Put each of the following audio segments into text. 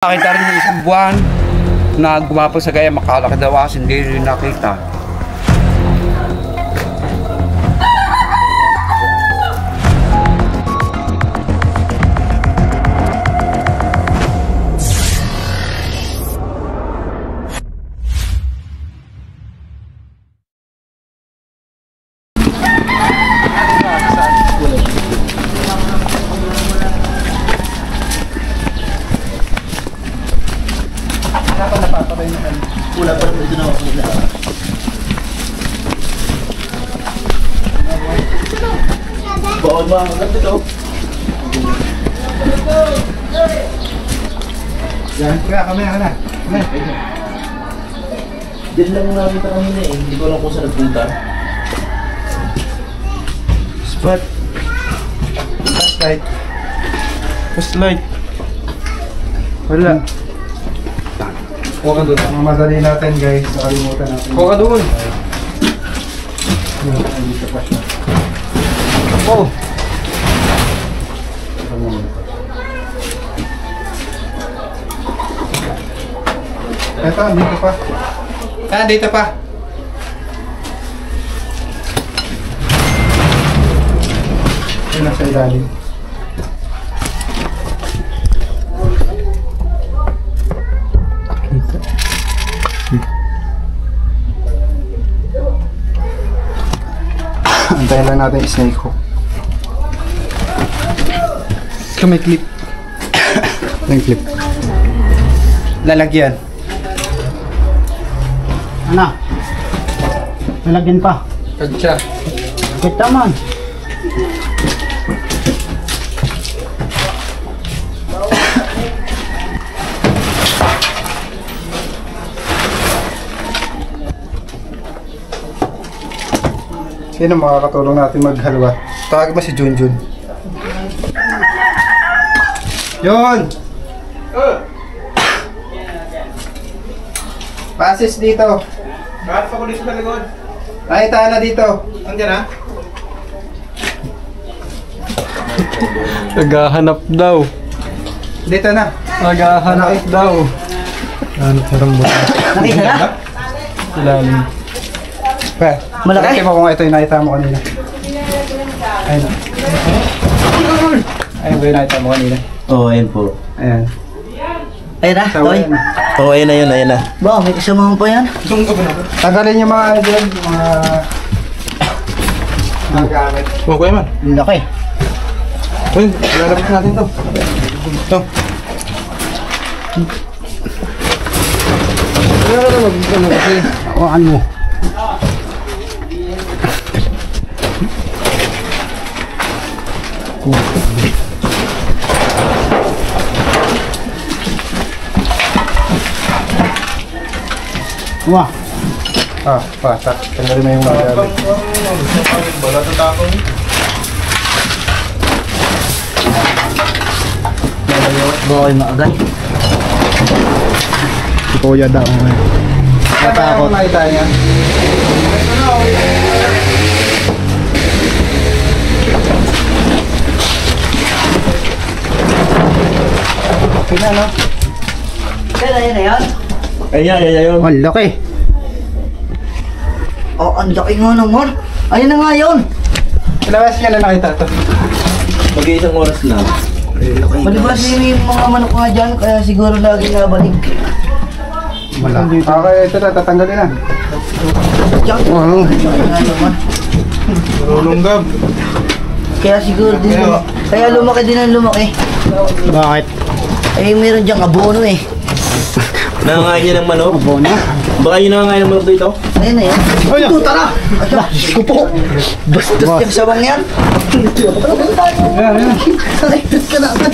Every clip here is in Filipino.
Nakita rin ng isang buwan na gumapag sa gaya makalaki daw kasi hindi rin nakita. Wala pa rin ginawa ko nila. Bawal ba ang ganda ito? Yan, kaya kami na. Diyan lang nakita kanina eh. Hindi ko alam kung saan nagpunta. Spot. Flashlight. Flashlight. Wala. Kuha ka doon. Mamadali natin guys. Nakalimutan natin. Kuha ka doon. Dito pa siya. Oh. Eto, dito pa. Ah, dito pa. Yun nasa ilalim. Antayin lang natin yung snake hook. May clip. May clip. Lalagyan. Ano? Nalagyan pa. Kagtsa. Kita man. Sino makakatulong natin maghalwa? Tawag ba si Junjun? Yun! Pasis dito. Bakit pa ko dito sa likod? Nakita na dito. Andiyan na? Naghahanap daw. Dito na. Naghahanap daw. Ano parang mo? Nakita na? Ilalim. Pa. Malaki? Malaki mo kung ito yung nakita mo kanina. Ayun. Ayun ba yung nakita mo kanina? Oo, ayun po. Ayan. Ayun na, Tawa Toy. yan. Oo, ayun na yun, ayun na. Ba, may kasama mo pa yan? Tanggalin yung mga ano dyan, mga gamit. Huwag ko man. Laki. Uy, lalabas natin to. Ito. Ano na mag-ano kasi? Hawakan mo. Wah. Ah, patak. Tanggalin na yung mga gamit. Balat ang takong. Bawal maagay. Si Kuya daw. Natakot. Ano nakita niya? Tingnan no? Kaya na yan? Ayun yun. Ang laki. Oh, ang laki nga naman. Ayun na nga yun. Ilabas niya na nakita to. Mag-iisang oras lang. Malibas yung mga manok nga dyan, kaya siguro lagi nabalik. Wala. Okay, ito na. Tatanggalin na. Diyan. Oo. Ayun nga naman. Lulunggab. Kaya siguro din, kaya lumaki din ang lumaki. Bakit? Eh, meron dyan abono eh. Nangangain niya ng manok. Abono? Baka yun nangangain ng manok dito. Ayun na yan. Ayun. Ito, tara! Diyos ko po! Bastos yung sawang yan! Ayan, ayan. Nakikot ka na agad!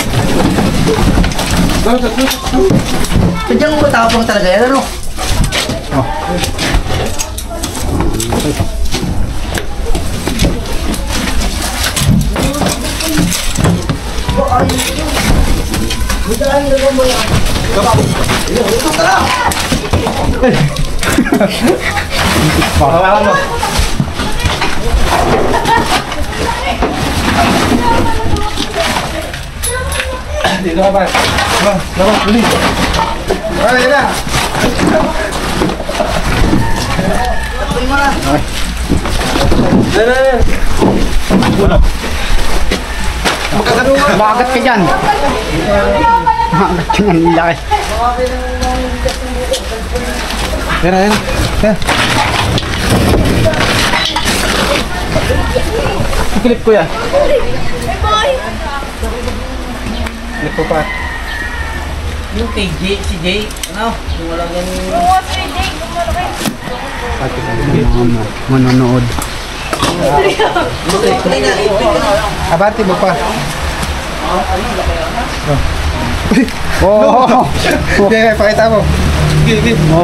Sadyang matapang talaga yan, ano? Butaan na ba mo yan? Ito, tara! Pakawalan mo. Dito ka pa. Labas, bilis. Ay, yan na. Magat ka dyan. Magat ka ng laki. Yan. Clip ko yan. Clip ko pa. Yung kay Jay, si Jay, ano? Yung walang ganun. Manonood. Abante mo pa. Oh! Okay, pakita mo.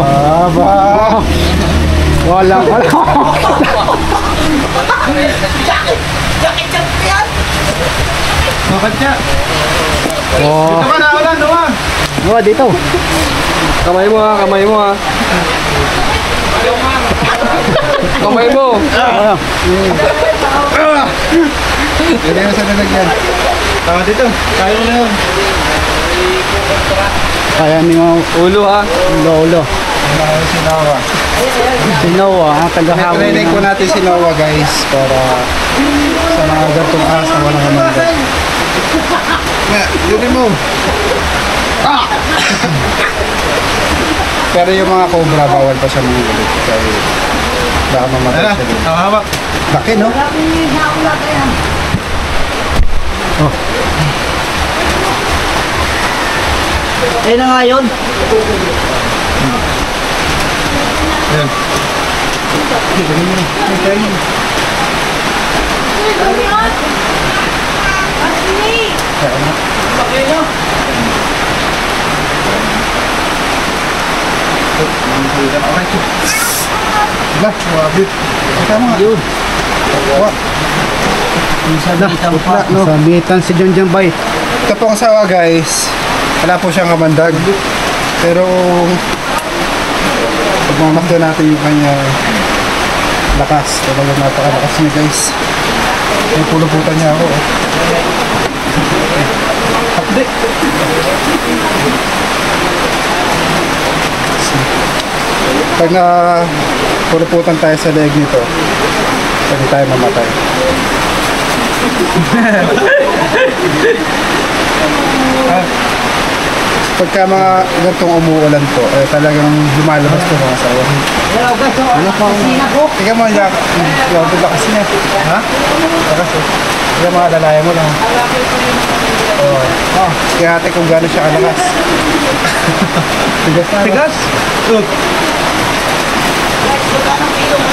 Aba. Wala. Bakit siya? Oh. Dito ka na, ulan. Oh, dito. Kamay mo ha. Kamay mo. Hindi mo sa lalagyan. Tama dito. Kaya mo na yun. Kaya ni mo Ulo ha. ulo. Si Noah. Si Noah, ang tagahawin Training ko natin si Noah guys para sa mga gantong ahas na walang kamanda. Yun mo. Pero yung mga cobra, bawal pa siya mga gulit. Kaya baka mamatay siya din. Hawak. Laki, no? Eh na nga yun. Lah, wabit. Kita mo nga. Yun. Wah. Putla, no? Sabitan si John John Bay. Ito pong asawa guys, wala po siyang kamandag. Pero pagmamakdo natin yung kanya lakas. Talagang napakalakas niya guys. May puluputan niya ako. Update. Pag na puluputan tayo sa leg nito, pwede tayo mamatay. Pagka mga gantong umuulan po, eh, talagang lumalabas po mga asawa. Tingnan mo, Jack. Yung lakas niya. Ha? Lakas eh. Tingnan mga lalaya mo lang. Kaya ate kung gano'n siya kalakas. Tigas na. Tigas?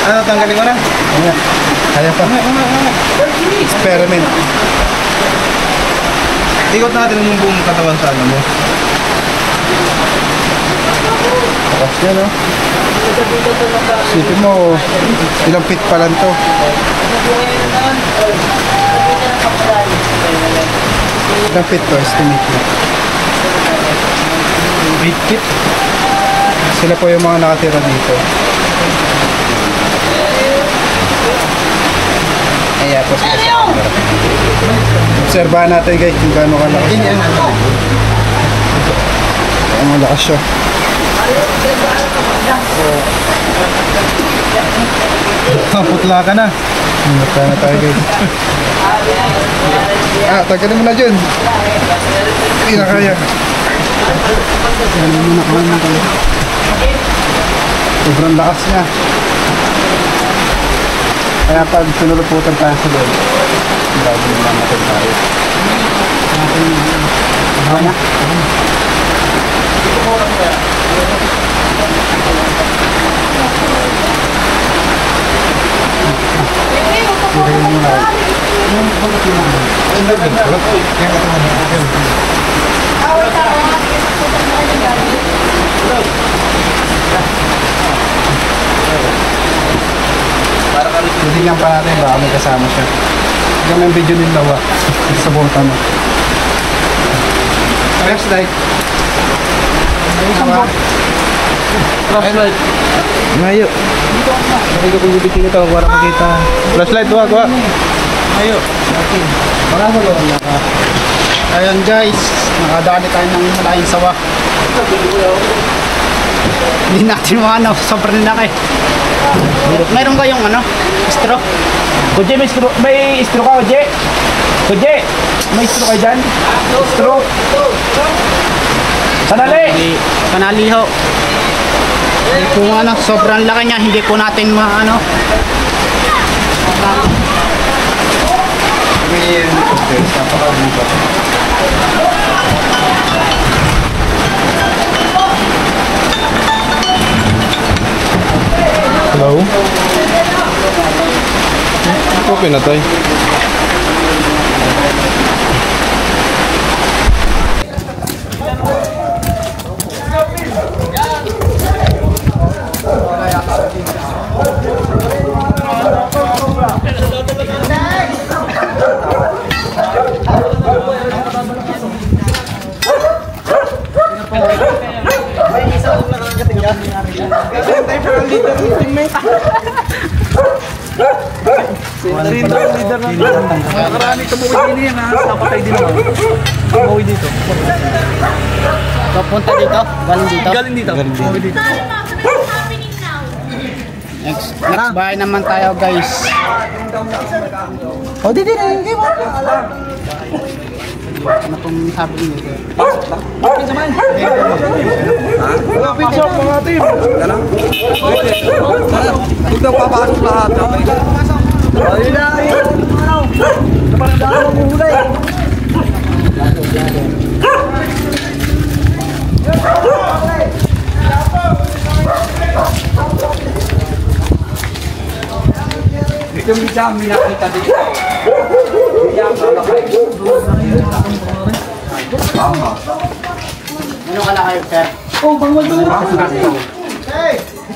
Ano, tanggalin ko na? Ayan. Kaya pa. Experiment. Ikot natin yung buong katawan sa ano mo. Lakas niya, no? Isipin mo, ilang feet pa lang to. Ilang feet to, estimate mo. 8 feet? Sila po yung mga nakatira dito. Kaya po sila sa camera. Obserbahan natin guys kung gaano kalakas. Ang malakas siya. Putla ka na. Mata na tayo guys. Tagalin mo na dyan. Hindi na kaya. Sobrang lakas niya. Kaya pag sinuluputan tayo sa loob, bago namatay tayo. Titignan pa natin baka may kasama siya. Tignan mo yung video nila wa. Sa bota mo. Flashlight. Flashlight. Ngayo. Hindi ko pipitin ito para makita. Flashlight, wag. Ayo. Para sa loob na ka. Ayan guys, nakadali tayo ng malaking sawa. Hindi natin ano, sobrang laki. Meron kayong ano, straw? Kuje, may istro ka, Kuje? Kuje, may istro ka dyan? Istro? Sanali! Kanali ho. Kung ano, sobrang laki niya, hindi po natin maano. Hello? Ito pinatay. Nakarami tumuwi din yan ha. Napatay din naman. Tumuwi dito. Papunta dito? Galing dito? Galing dito. Tumuwi dito. Next bahay naman tayo guys. O di hindi mo. Ano pong sabi niyo? Picture up mga team. Huwag daw papasok lahat. Ayun na. Napagdaan mo hulay. Ito yung isa minakita dito. Ano kala kayo, sir?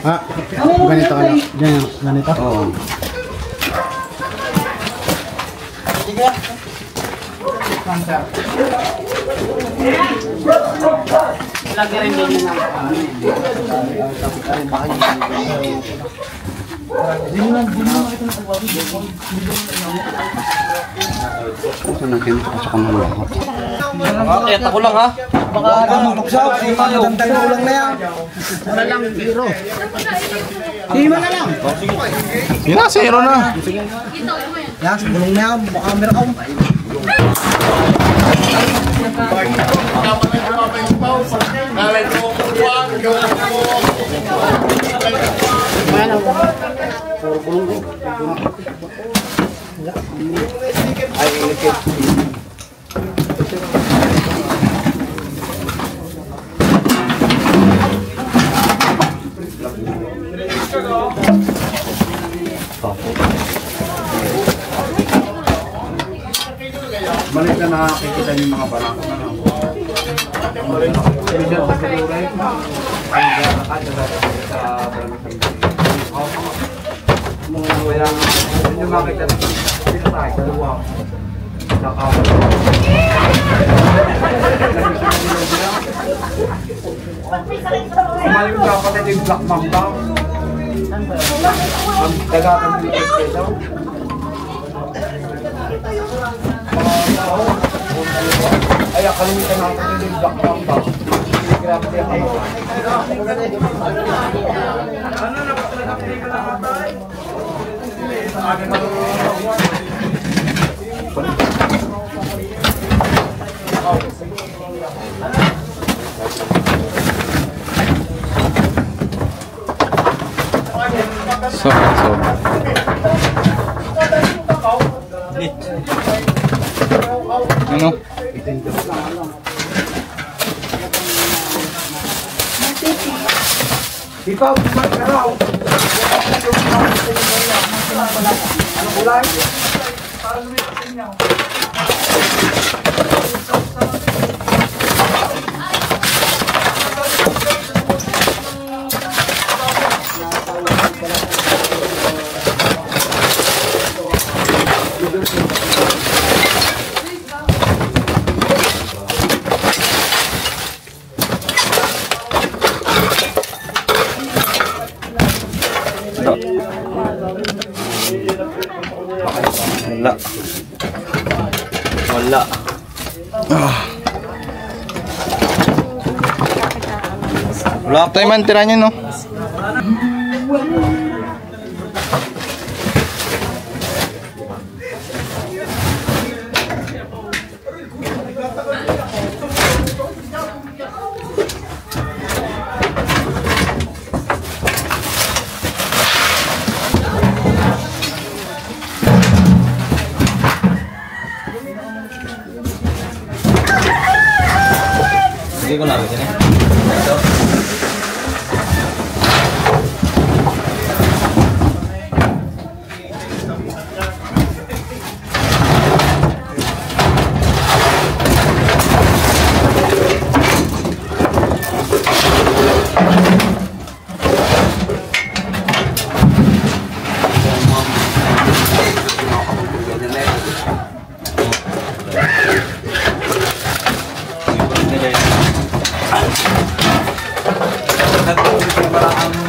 Ah, ganito ka lang. Ganito? Oo. Sige. Lagi rin din yun Ito na kinapasok ang mga ako. Kaya ako lang ha. Baka lumuksaw, magandang ulang na yan. Wala lang, biro. Lima na lang. Yun na, zero na. Yan, gulong na yan, baka meron ako. Malit na nakakikita yung mga barako na lang. Hindi sa Piluray. Ay, sa kaya hindi makita na dito tayo, dalawa. Kumalim ka pa tayo yung Black Mamba. Ang dagatan dito ito. Ay, akalimutan natin yung Black Mamba. Grabe ako. Ano na ba talaga ka namatay? Ano? Ikaw, kumain ka raw. Ano kulay? Para lumipas sa inyo. Wala. Wala. Wala tayo man tira niya, no? Hindi ko namin yan eh. Ito.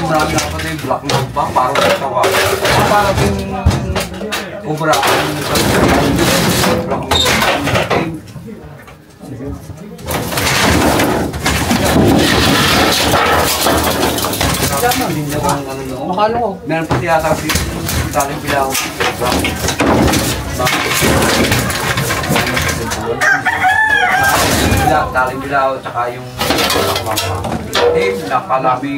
Marami ako na yung black log ba? Parang natawa. Parang yung ubra ang black log. Makalo ko. Meron pa tiyata si Taling Bilao. Taling Bilao, tsaka yung nakalami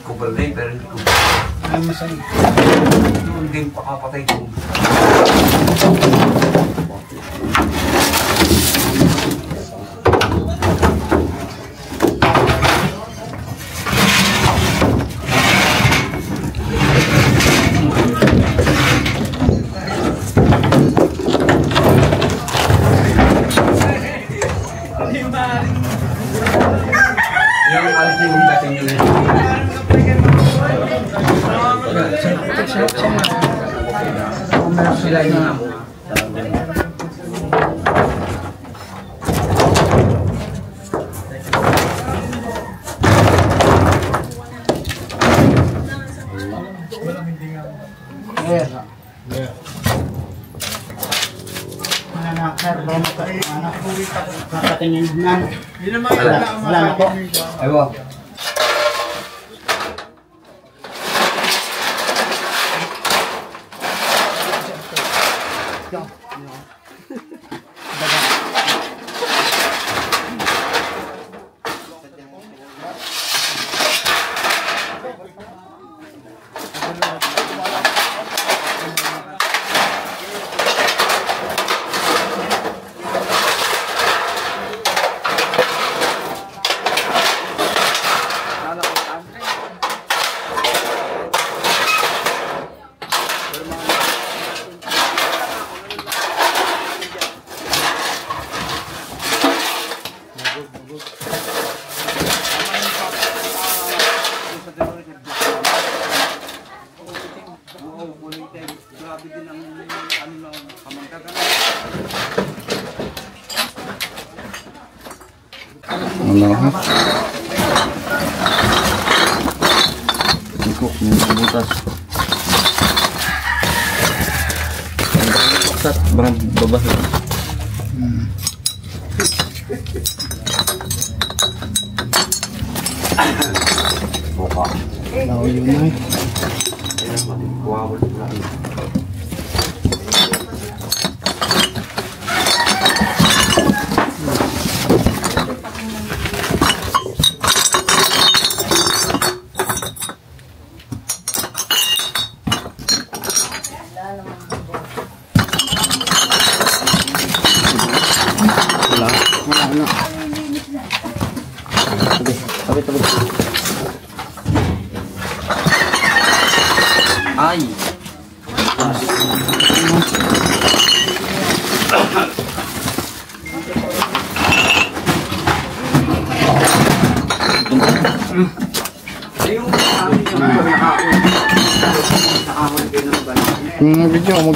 kubal na pero hindi kubal. Ano mo sa'yo? Hindi pakapatay ko. Yung alis na yung dating yun. Sila yun na. Wala na po. Aywa. Ano ha? Ikok yung butas. Sat, barang babas. Buka. Tao yun na eh. Wow. Wala. Tabi. Ay. Video mo.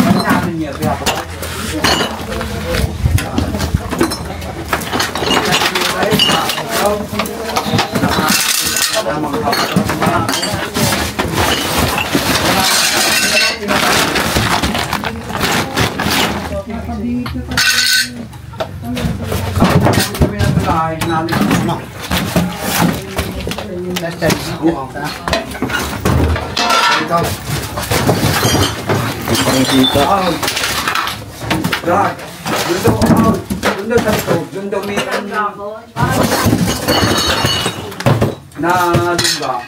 Last time. Ito. Ang kita. Dad, doon daw sa ito, doon daw meron na diba?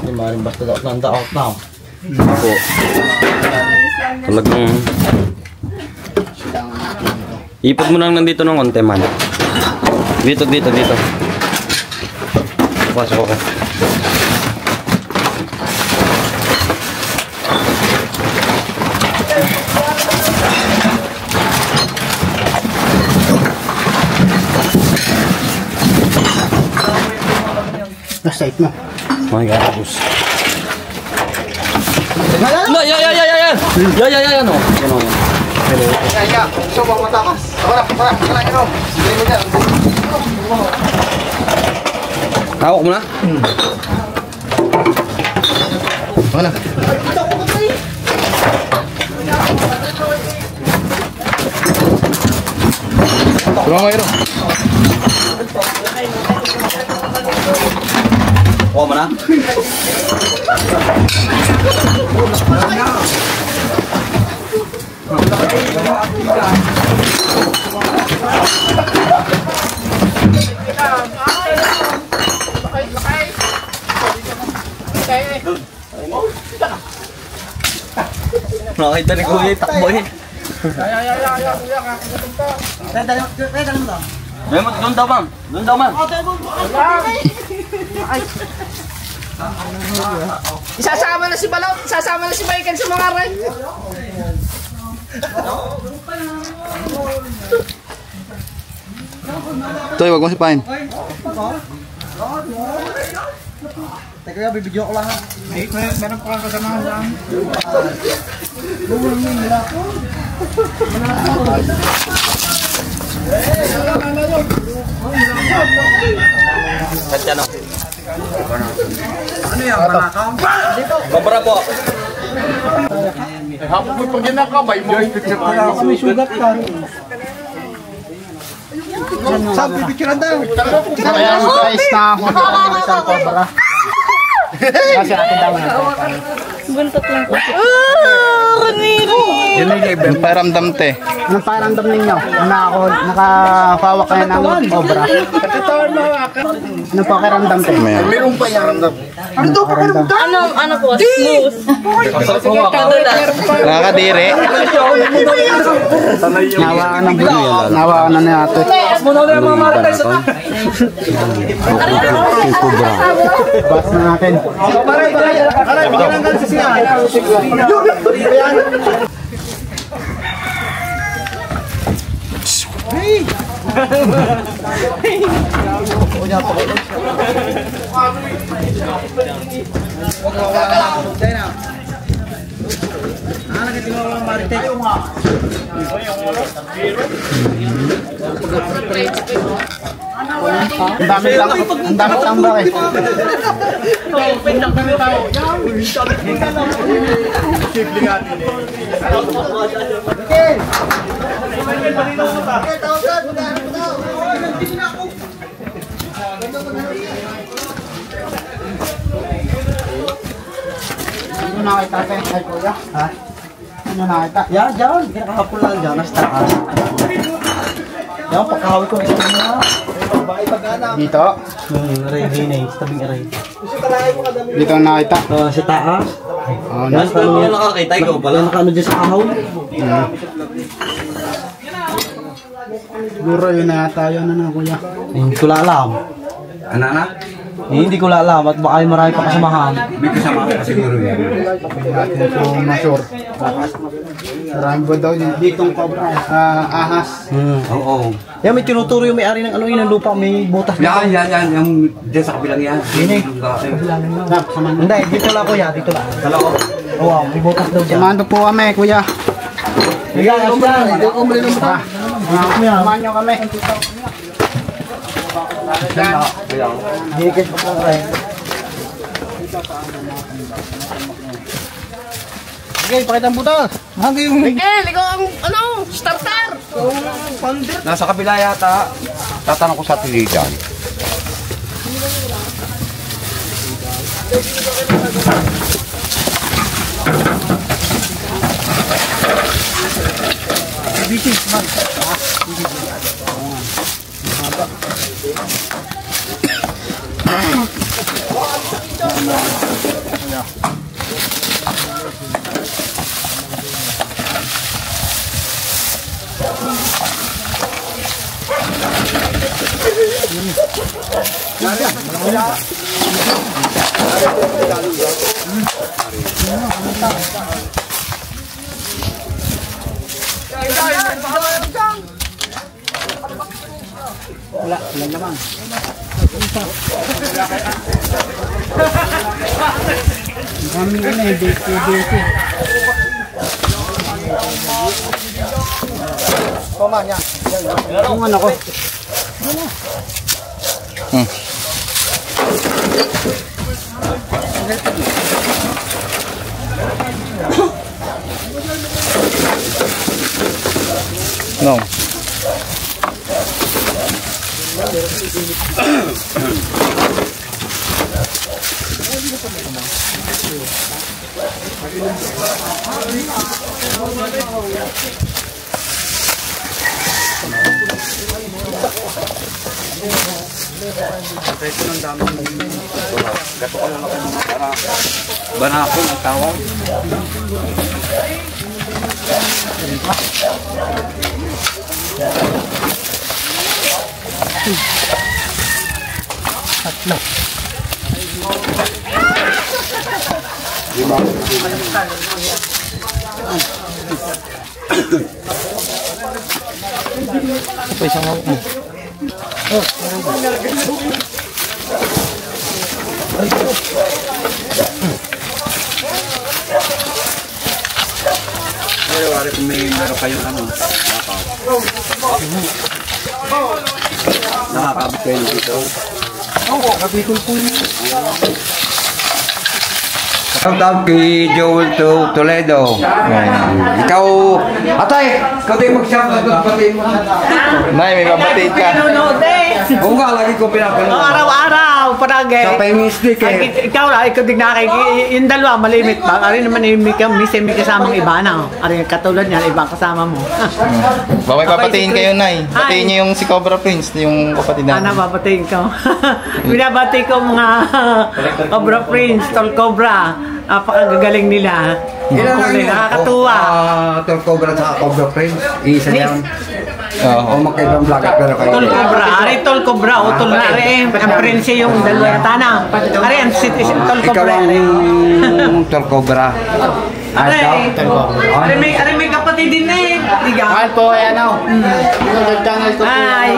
Hindi maaaring basta daw ng daot na. Opo. Talagang... Ipot mo lang nandito ng konti man. Dito. Pasok ako. Last side mo. My God, boss. No, yan, no. Kaya, gusto mo matakas. Wala, ano. Sige mo dyan. Hawak mo na. Wala. Tulungan mo, Iro. Kuha mo na. Nakita ni Kuya, takbo eh. Doon daw, ma'am. Doon daw, ma'am. Isasama na si Balot, isasama na si Michael sa mga ray. Toy, wag mo sipain. Teka, bibidyo ko lang. Meron pa kang kasamahan lang. Katya na. Ano yan, manakaw? Babara po. Hapon mo pag ginakabay mo. May sugat ka. Saan pipicturan daw? Kaya guys na ako ng isang cobra. Kasi atin daw na. Buntot lang. Yung paramdam te. Anong paramdam ninyo? Nakahawak kayo ng cobra. Anong pakiramdam te? Meron pa yan. Ano to pakiramdam? Ano po? Smooth. Nakakadiri. Nawa ka ng bulo. Nawa ka na nato. Bas na natin. Ang dami tambak eh. Ano nakita kayo kay Kuya? Ha? Ano nakita? Yan, dyan. Kinakahapon lang dyan. Nasa taas. Yan, pagkahawi ko ito niya. Dito? Aray, hinay. Tabing aray. Dito ang nakita? Sa taas. Oh, Yan, yan nakakita. Ikaw pala nakaano dyan sa kahaw. Siguro yun na tayo na Kuya. Hindi ko alam. Ano na? Hindi ko alam at baka ay marami pa kasamahan. May kasama ka siguro yan. Natin ito masure. Marami ba daw ditong cobra? Ahas. Oo. Yan, may tinuturo yung may-ari ng ano yun, ng lupa. May butas dito. Yan. Yung dyan sa kabilang yan. Hindi, dito lang kuya, dito lang. Dalawa. Wow, may butas daw dyan. Samahan po kami Kuya. Ayan, ayan. Samahan nyo kami. Higit pa lang rin. Okay, pakita ang butas. Miguel, ikaw ang, starter! Nasa kabila yata. Tatanong ko sa tiligan. Wala naman. Kami na eh, basic. Toma niya. Yung ano ko. No. Banakon ang tawag. Wala kung may meron kayong ano. Nakakabit kayo dito. Oo, kabitol po yun. Shout out kay Joel Toledo. Ikaw, atay, ikaw din mag-shout out pati mo. Nay, may babatid ka. Oo nga, lagi ko pinapanood. Araw-araw, paragi. Sa pay-mistake eh. Ikaw din yung dalawa, malimit ba? Ari naman may kasamang iba na. Ari katulad niyan, ibang kasama mo. Baway papatiin kayo, Nay. Patiin niyo yung si Cobra Prince, yung kapatid natin. Babatiin ko. Binabati ko mga Cobra Prince, Tol Cobra. Napakagagaling nila. Nakakatuwa. Tol Cobra at Cobra Prince. Isa yan. Oo. O magkaibang vlogger pero kayo. Tol Cobra. Ari Tol Cobra. O Tol na rin. Ang Prince yung dalawa tanang. Ari ang Tol Ikaw Cobra. ang Tol Cobra. Ari may kapatid din eh. Mahal po, ayan o. Yung channel ko po. Hi.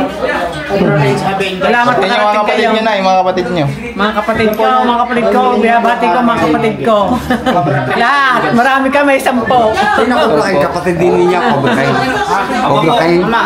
Salamat Patiin niyo mga kapatid niyo, Nay, mga kapatid niyo. mga kapatid ko, binabati ko mga kapatid ko. Lahat, marami kami, 10. Sino ko ba ay kapatid din niya? Cobra kayo. Cobra kayo. Ama.